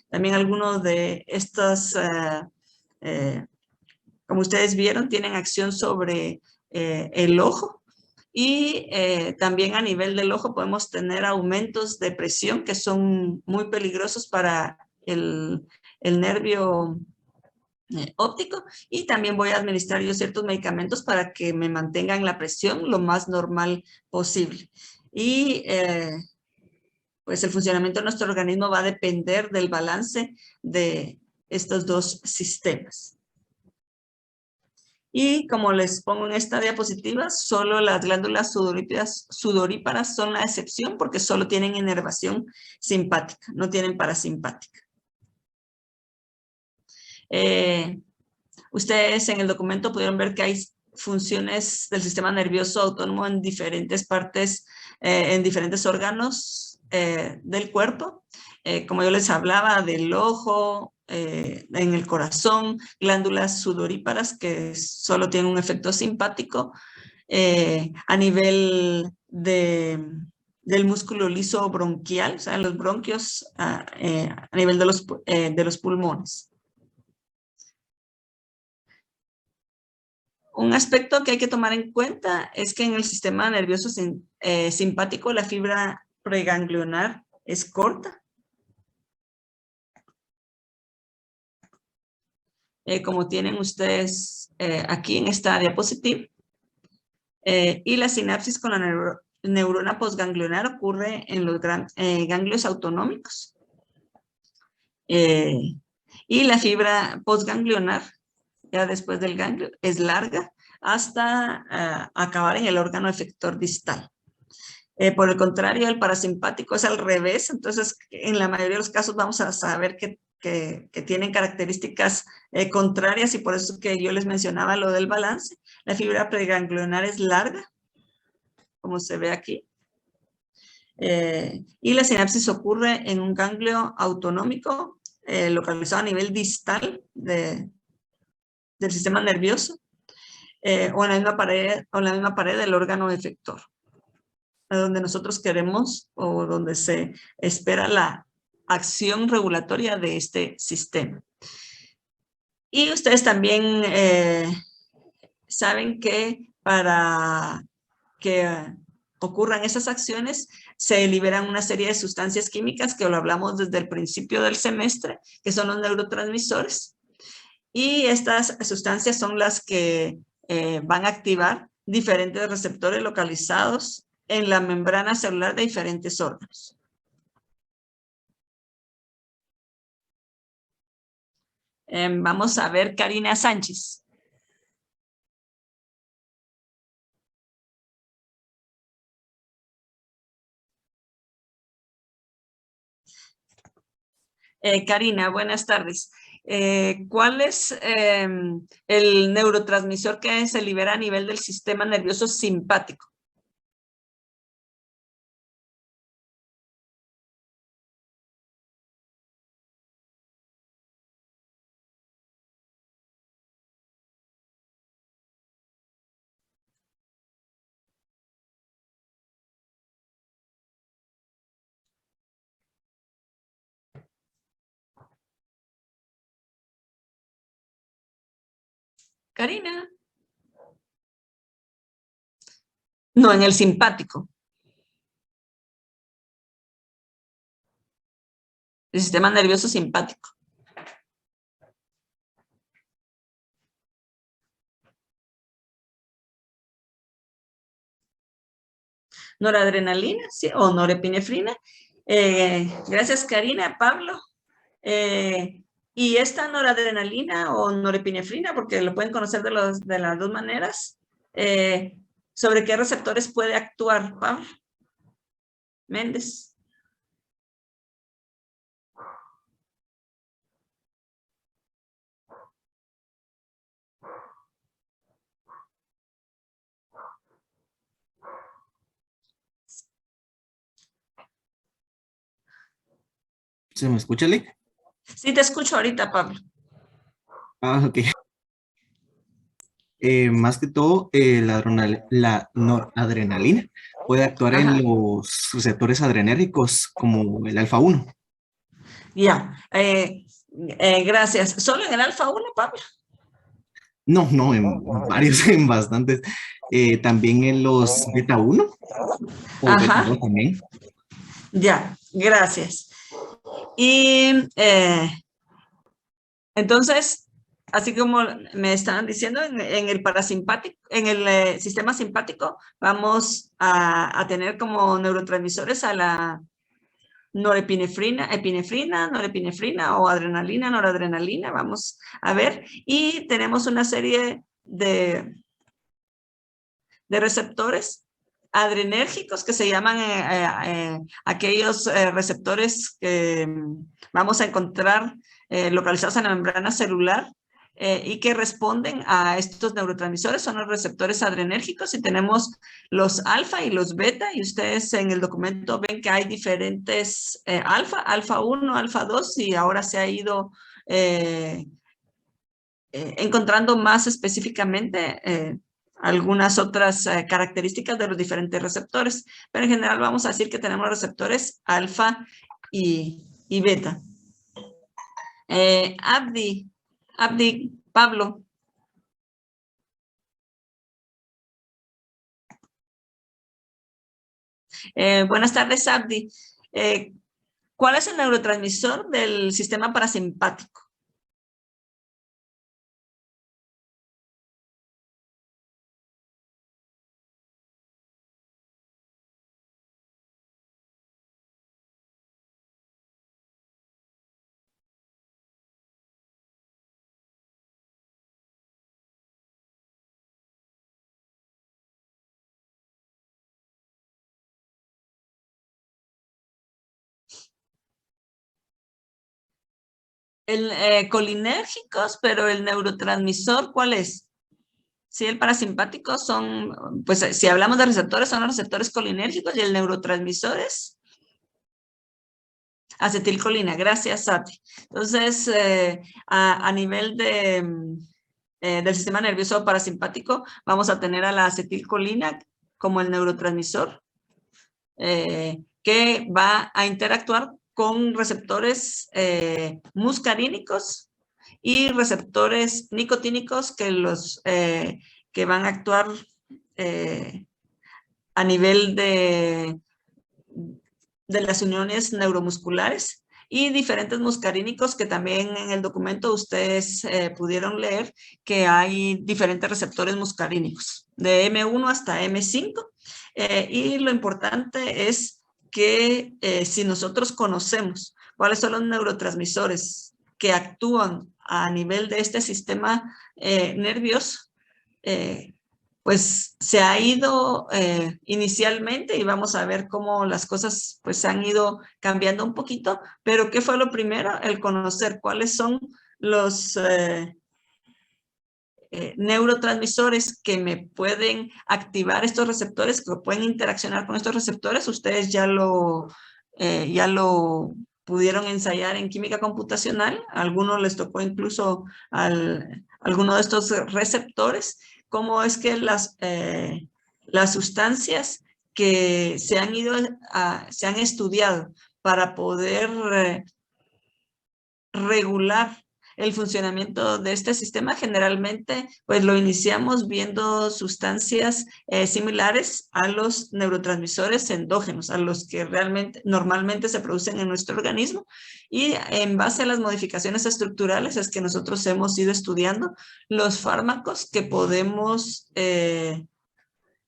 También algunos de estos, como ustedes vieron, tienen acción sobre el ojo. Y también a nivel del ojo podemos tener aumentos de presión que son muy peligrosos para el nervio óptico, y también voy a administrar yo ciertos medicamentos para que me mantengan la presión lo más normal posible. Y pues el funcionamiento de nuestro organismo va a depender del balance de estos dos sistemas. Y como les pongo en esta diapositiva, solo las glándulas sudoríparas son la excepción porque solo tienen inervación simpática, no tienen parasimpática. Ustedes en el documento pudieron ver que hay funciones del sistema nervioso autónomo en diferentes partes, en diferentes órganos del cuerpo. Como yo les hablaba del ojo, en el corazón, glándulas sudoríparas que solo tienen un efecto simpático, a nivel del músculo liso bronquial, o sea, los bronquios, a nivel de los pulmones. Un aspecto que hay que tomar en cuenta es que en el sistema nervioso simpático la fibra preganglionar es corta. Como tienen ustedes aquí en esta diapositiva. Y la sinapsis con la neurona postganglionar ocurre en los ganglios autonómicos. Y la fibra postganglionar, ya después del ganglio, es larga hasta acabar en el órgano efector distal. Por el contrario, el parasimpático es al revés, entonces en la mayoría de los casos vamos a saber que tienen características contrarias, y por eso que yo les mencionaba lo del balance. La fibra preganglionar es larga, como se ve aquí. Y la sinapsis ocurre en un ganglio autonómico localizado a nivel distal del sistema nervioso, o en la misma pared del órgano efector, donde nosotros queremos o donde se espera la acción regulatoria de este sistema. Y ustedes también saben que para que ocurran esas acciones se liberan una serie de sustancias químicas que lo hablamos desde el principio del semestre, que son los neurotransmisores. Y estas sustancias son las que van a activar diferentes receptores localizados en la membrana celular de diferentes órganos. Vamos a ver Karina Sánchez. Karina, buenas tardes. ¿Cuál es el neurotransmisor que se libera a nivel del sistema nervioso simpático? Karina. No, en el simpático. El sistema nervioso simpático. Noradrenalina, ¿sí? O norepinefrina. Gracias, Karina. Pablo. Y esta noradrenalina o norepinefrina, porque lo pueden conocer de las dos maneras, ¿sobre qué receptores puede actuar, Pablo Méndez? ¿Se me escucha, Lick? Sí, te escucho ahorita, Pablo. Ah, ok. Más que todo, la noradrenalina puede actuar en los receptores adrenérgicos como el alfa 1. Ya, gracias. ¿Solo en el alfa 1, Pablo? No, no, en varios, en bastantes. También en los beta 1 o beta Ajá, 2 también. ya, gracias. Y entonces, así como me estaban diciendo, en el parasimpático, en el sistema simpático, vamos a tener como neurotransmisores a la norepinefrina o adrenalina, noradrenalina, vamos a ver. Y tenemos una serie de receptores adrenérgicos que se llaman aquellos receptores que vamos a encontrar localizados en la membrana celular y que responden a estos neurotransmisores, son los receptores adrenérgicos, y tenemos los alfa y los beta, y ustedes en el documento ven que hay diferentes alfa 1, alfa 2, y ahora se ha ido encontrando más específicamente algunas otras características de los diferentes receptores, pero en general vamos a decir que tenemos receptores alfa y beta. Abdi, Pablo. Buenas tardes, Abdi. ¿Cuál es el neurotransmisor del sistema parasimpático? El colinérgicos, pero el neurotransmisor, ¿cuál es? Sí, el parasimpático son, pues si hablamos de receptores, son los receptores colinérgicos, y el neurotransmisor es acetilcolina. Gracias, Sati. Entonces, a nivel del sistema nervioso parasimpático, vamos a tener a la acetilcolina como el neurotransmisor que va a interactuar con receptores muscarínicos y receptores nicotínicos que van a actuar a nivel de las uniones neuromusculares, y diferentes muscarínicos que también en el documento ustedes pudieron leer que hay diferentes receptores muscarínicos, de M1 hasta M5, y lo importante es que si nosotros conocemos cuáles son los neurotransmisores que actúan a nivel de este sistema nervioso, pues se ha ido inicialmente, y vamos a ver cómo las cosas pues han ido cambiando un poquito, pero ¿qué fue lo primero? El conocer cuáles son los neurotransmisores que me pueden activar estos receptores, que pueden interaccionar con estos receptores. Ustedes ya lo pudieron ensayar en química computacional, a algunos les tocó incluso alguno de estos receptores, cómo es que las sustancias que se han estudiado para poder regular el funcionamiento de este sistema, generalmente pues lo iniciamos viendo sustancias similares a los neurotransmisores endógenos, a los que realmente normalmente se producen en nuestro organismo, y en base a las modificaciones estructurales es que nosotros hemos ido estudiando los fármacos que podemos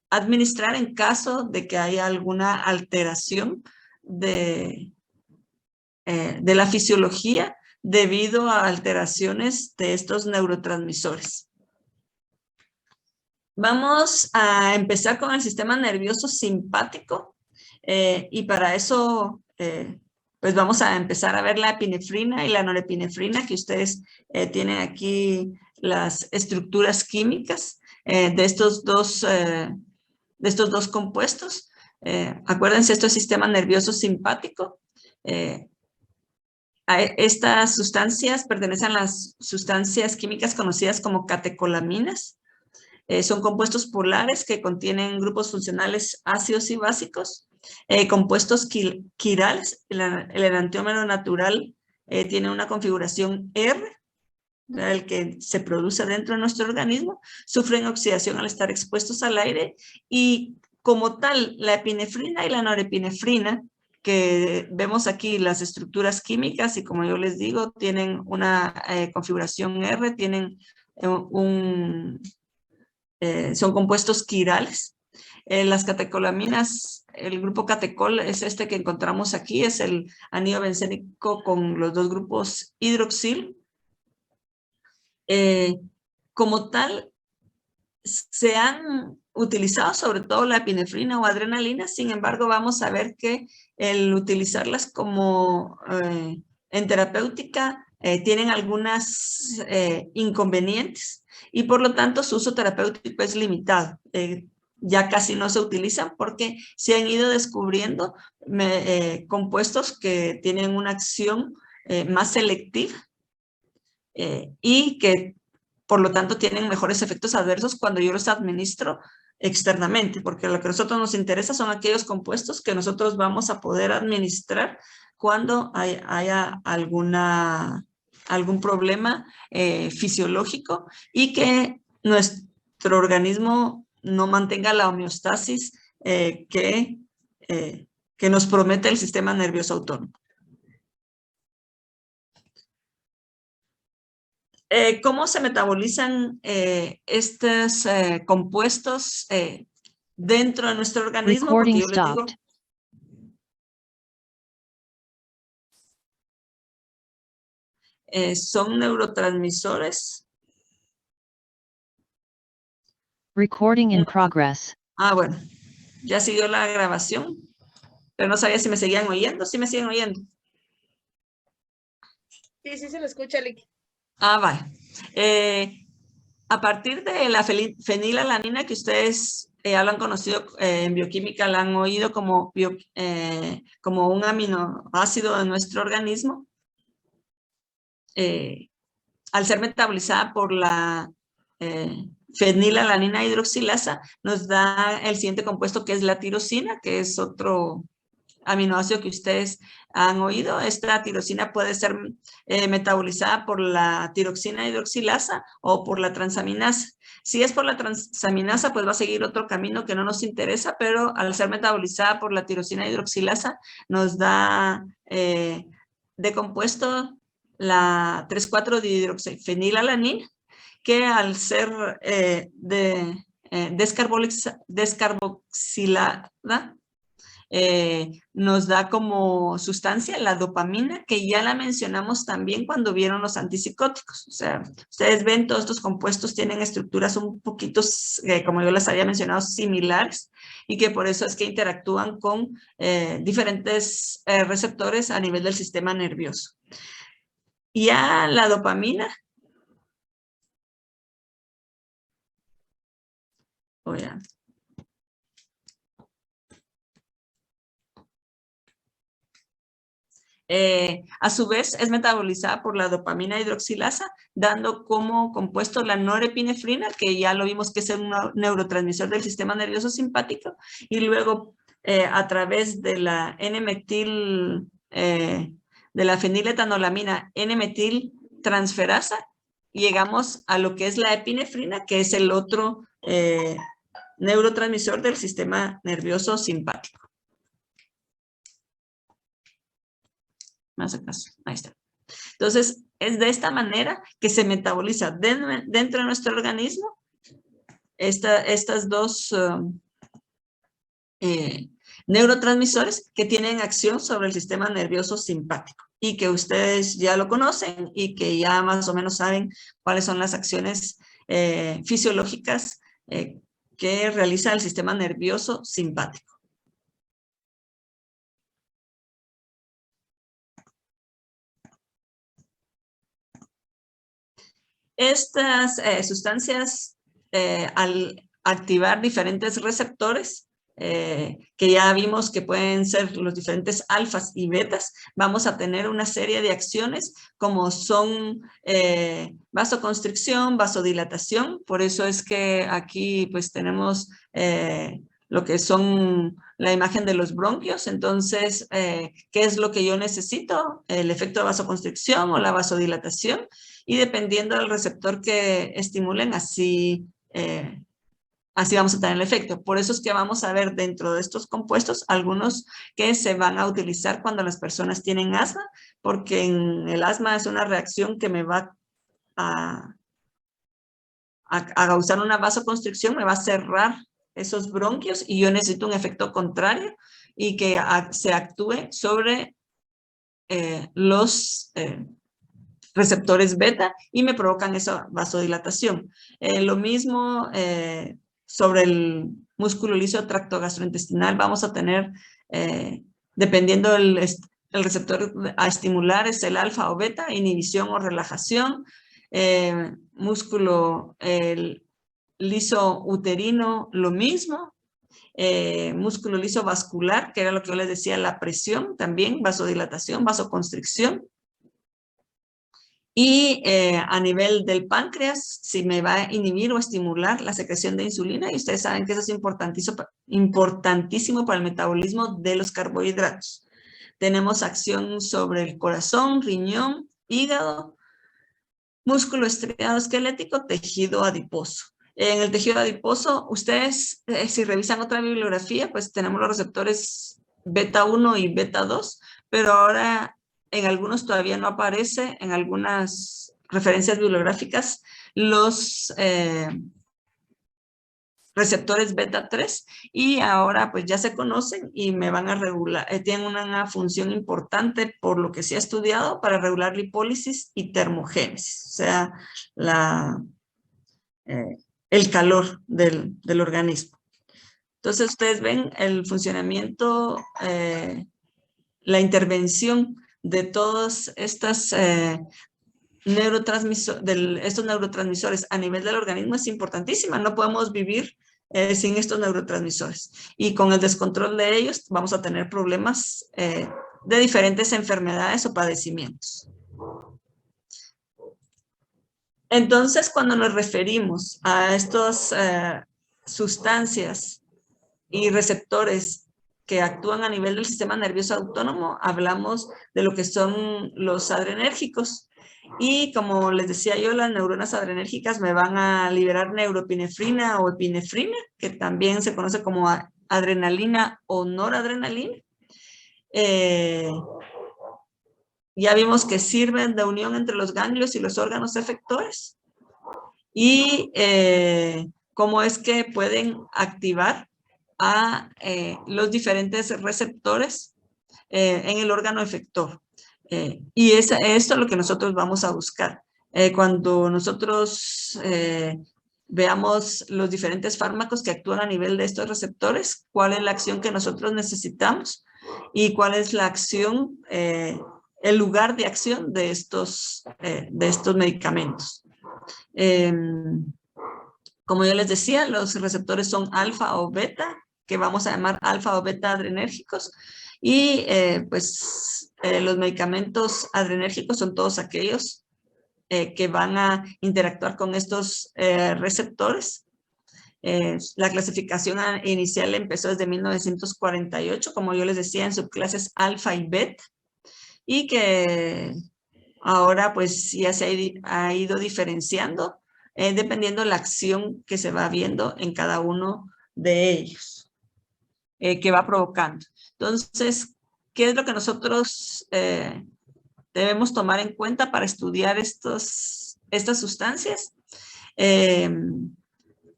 administrar en caso de que haya alguna alteración de la fisiología debido a alteraciones de estos neurotransmisores. Vamos a empezar con el sistema nervioso simpático, y para eso pues vamos a empezar a ver la epinefrina y la norepinefrina, que ustedes tienen aquí las estructuras químicas de estos dos compuestos. Acuérdense, esto es sistema nervioso simpático. Estas sustancias pertenecen a las sustancias químicas conocidas como catecolaminas. Son compuestos polares que contienen grupos funcionales ácidos y básicos, compuestos quirales. El enantiómero natural tiene una configuración R, el que se produce dentro de nuestro organismo, sufren oxidación al estar expuestos al aire y como tal, la epinefrina y la norepinefrina, que vemos aquí las estructuras químicas y como yo les digo, tienen una configuración R, tienen son compuestos quirales. Las catecolaminas, el grupo catecol es este que encontramos aquí, es el anillo bencénico con los dos grupos hidroxil. Como tal, se han utilizado sobre todo la epinefrina o adrenalina, sin embargo vamos a ver que el utilizarlas como en terapéutica tienen algunas inconvenientes y por lo tanto su uso terapéutico es limitado. Ya casi no se utilizan porque se han ido descubriendo compuestos que tienen una acción más selectiva y que por lo tanto tienen mejores efectos adversos cuando yo los administro externamente, porque lo que a nosotros nos interesa son aquellos compuestos que nosotros vamos a poder administrar cuando haya algún problema fisiológico y que nuestro organismo no mantenga la homeostasis que nos promete el sistema nervioso autónomo. ¿Cómo se metabolizan estos compuestos dentro de nuestro organismo? Porque yo les digo, son neurotransmisores. Recording in progress. Bueno, ya siguió la grabación, pero no sabía si me seguían oyendo. ¿Sí me siguen oyendo? Sí, sí se lo escucha, Lick. Vale. A partir de la fenilalanina que ustedes ya lo han conocido en bioquímica, la han oído como un aminoácido de nuestro organismo, al ser metabolizada por la fenilalanina hidroxilasa, nos da el siguiente compuesto que es la tirosina, que es otro aminoácido que ustedes han oído. Esta tirosina puede ser metabolizada por la tiroxina hidroxilasa o por la transaminasa. Si es por la transaminasa, pues va a seguir otro camino que no nos interesa, pero al ser metabolizada por la tirosina hidroxilasa, nos da de compuesto la 3,4-dihidroxifenilalanina, que al ser descarboxilada, nos da como sustancia la dopamina, que ya la mencionamos también cuando vieron los antipsicóticos. O sea, ustedes ven, todos estos compuestos tienen estructuras un poquito, como yo les había mencionado, similares, y que por eso es que interactúan con diferentes receptores a nivel del sistema nervioso. Ya la dopamina, a su vez es metabolizada por la dopamina hidroxilasa, dando como compuesto la norepinefrina, que ya lo vimos que es un neurotransmisor del sistema nervioso simpático, y luego a través de la N-metil, de la feniletanolamina N-metil transferasa, llegamos a lo que es la epinefrina, que es el otro neurotransmisor del sistema nervioso simpático. Más acaso, ahí está. Entonces, es de esta manera que se metaboliza dentro de nuestro organismo estas dos neurotransmisores que tienen acción sobre el sistema nervioso simpático y que ustedes ya lo conocen y que ya más o menos saben cuáles son las acciones fisiológicas que realiza el sistema nervioso simpático. Estas sustancias, al activar diferentes receptores, que ya vimos que pueden ser los diferentes alfas y betas, vamos a tener una serie de acciones como son vasoconstricción, vasodilatación. Por eso es que aquí pues tenemos lo que son la imagen de los bronquios. Entonces, ¿qué es lo que yo necesito? El efecto de vasoconstricción o la vasodilatación. Y dependiendo del receptor que estimulen, así vamos a tener el efecto. Por eso es que vamos a ver dentro de estos compuestos algunos que se van a utilizar cuando las personas tienen asma, porque en el asma es una reacción que me va a causar una vasoconstricción, me va a cerrar esos bronquios y yo necesito un efecto contrario y que se actúe sobre los receptores beta y me provocan esa vasodilatación. Lo mismo sobre el músculo liso tracto gastrointestinal, vamos a tener, dependiendo el receptor a estimular, es el alfa o beta, inhibición o relajación, músculo liso uterino, lo mismo, músculo liso vascular, que era lo que yo les decía, la presión también, vasodilatación, vasoconstricción. Y a nivel del páncreas, si me va a inhibir o estimular la secreción de insulina, y ustedes saben que eso es importantísimo para el metabolismo de los carbohidratos. Tenemos acción sobre el corazón, riñón, hígado, músculo estriado esquelético, tejido adiposo. En el tejido adiposo, ustedes, si revisan otra bibliografía, pues tenemos los receptores beta 1 y beta 2, pero ahora en algunos todavía no aparece, en algunas referencias bibliográficas, los receptores beta 3 y ahora pues ya se conocen y me van a regular, tienen una función importante por lo que se ha estudiado para regular lipólisis y termogénesis, o sea, el calor del organismo. Entonces ustedes ven el funcionamiento, la intervención de todos estos neurotransmisores a nivel del organismo es importantísima. No podemos vivir sin estos neurotransmisores. Y con el descontrol de ellos vamos a tener problemas de diferentes enfermedades o padecimientos. Entonces, cuando nos referimos a estas sustancias y receptores que actúan a nivel del sistema nervioso autónomo, hablamos de lo que son los adrenérgicos. Y como les decía yo, las neuronas adrenérgicas me van a liberar neuroepinefrina o epinefrina, que también se conoce como adrenalina o noradrenalina. Ya vimos que sirven de unión entre los ganglios y los órganos efectores. Y cómo es que pueden activar a los diferentes receptores en el órgano efector. Y esto es lo que nosotros vamos a buscar. Cuando nosotros veamos los diferentes fármacos que actúan a nivel de estos receptores, cuál es la acción que nosotros necesitamos y cuál es la acción, el lugar de acción de estos medicamentos. Como yo les decía, los receptores son alfa o beta, que vamos a llamar alfa o beta adrenérgicos, y los medicamentos adrenérgicos son todos aquellos que van a interactuar con estos receptores. La clasificación inicial empezó desde 1948, como yo les decía, en subclases alfa y beta, y que ahora pues ya se ha ido diferenciando dependiendo de la acción que se va viendo en cada uno de ellos, que va provocando. Entonces, ¿qué es lo que nosotros debemos tomar en cuenta para estudiar estas sustancias?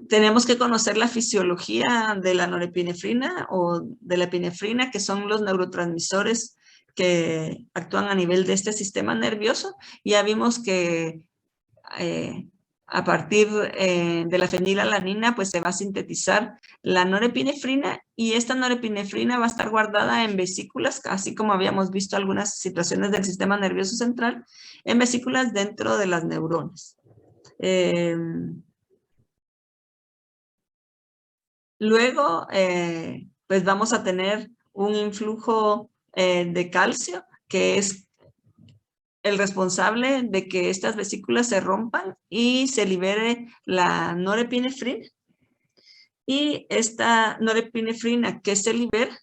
Tenemos que conocer la fisiología de la norepinefrina o de la epinefrina, que son los neurotransmisores que actúan a nivel de este sistema nervioso. Ya vimos que a partir de la fenilalanina, pues se va a sintetizar la norepinefrina y esta norepinefrina va a estar guardada en vesículas, así como habíamos visto algunas situaciones del sistema nervioso central, en vesículas dentro de las neuronas. Luego, pues vamos a tener un influjo de calcio, que es el responsable de que estas vesículas se rompan y se libere la norepinefrina. y esta norepinefrina que se libera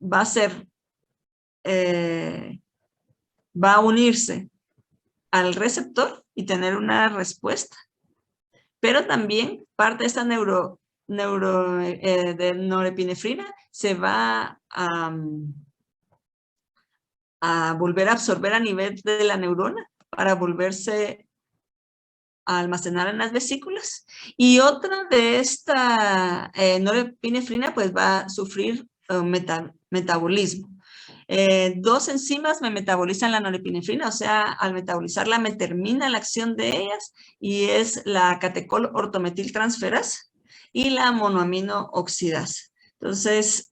va a ser, va a unirse al receptor y tener una respuesta, pero también parte de esta de norepinefrina se va a volver a absorber a nivel de la neurona para volverse a almacenar en las vesículas, y otra de esta norepinefrina pues va a sufrir metabolismo. Dos enzimas me metabolizan la norepinefrina, o sea, al metabolizarla me termina la acción de ellas, y es la catecol ortometiltransferasa y la monoamino oxidasa. Entonces,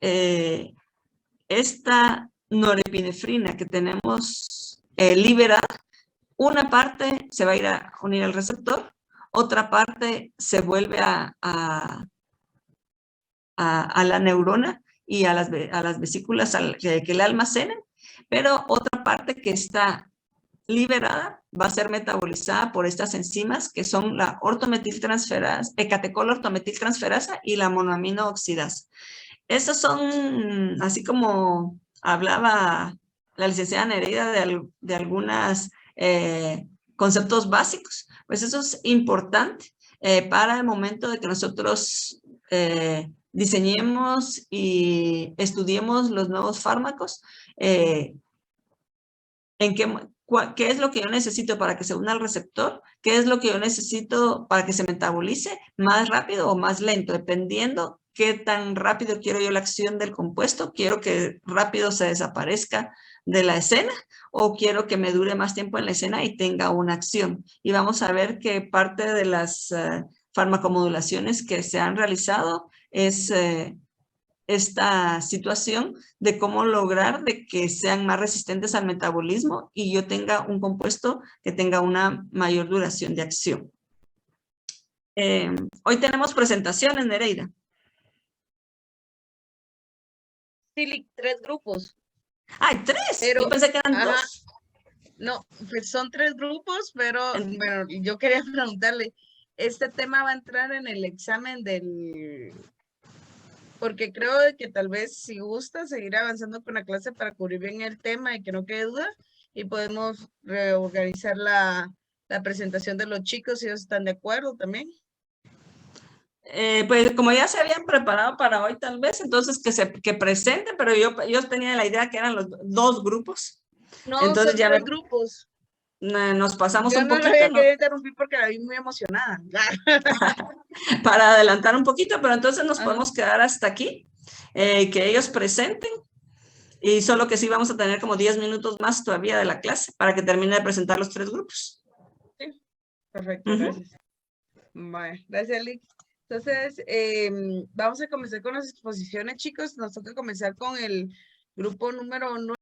esta norepinefrina que tenemos liberada, una parte se va a ir a unir al receptor, otra parte se vuelve a la neurona y a las vesículas que la almacenen, pero otra parte que está liberada va a ser metabolizada por estas enzimas que son la ortometiltransferasa, catecol ortometiltransferasa y la monoamino oxidasa. Estos son, así como hablaba la licenciada Nereida de algunos conceptos básicos, pues eso es importante para el momento de que nosotros diseñemos y estudiemos los nuevos fármacos, ¿qué es lo que yo necesito para que se una al receptor? ¿Qué es lo que yo necesito para que se metabolice más rápido o más lento? Dependiendo qué tan rápido quiero yo la acción del compuesto. ¿Quiero que rápido se desaparezca de la escena o quiero que me dure más tiempo en la escena y tenga una acción? Y vamos a ver que parte de las farmacomodulaciones que se han realizado es esta situación de cómo lograr de que sean más resistentes al metabolismo y yo tenga un compuesto que tenga una mayor duración de acción. Hoy tenemos presentaciones, Nereida. Sí, 3 grupos. ¡Ay, 3! Pero, yo pensé que eran 2. No, pues son 3 grupos, pero bueno, yo quería preguntarle, ¿este tema va a entrar en el examen del...? Porque creo que tal vez si gusta seguir avanzando con la clase para cubrir bien el tema y que no quede duda, y podemos reorganizar la presentación de los chicos si ellos están de acuerdo también. Pues como ya se habían preparado para hoy tal vez, entonces que presenten, pero yo tenía la idea que eran los 2 grupos. No, entonces son ya 3 grupos. Nos pasamos yo un poquito. Yo no la había querido interrumpir porque la vi muy emocionada. Para adelantar un poquito, pero entonces nos podemos quedar hasta aquí, que ellos presenten, y solo que sí vamos a tener como 10 minutos más todavía de la clase para que termine de presentar los 3 grupos. Sí, perfecto, gracias. Bueno, gracias, Lick. Entonces, vamos a comenzar con las exposiciones, chicos. Nos toca comenzar con el grupo número 9.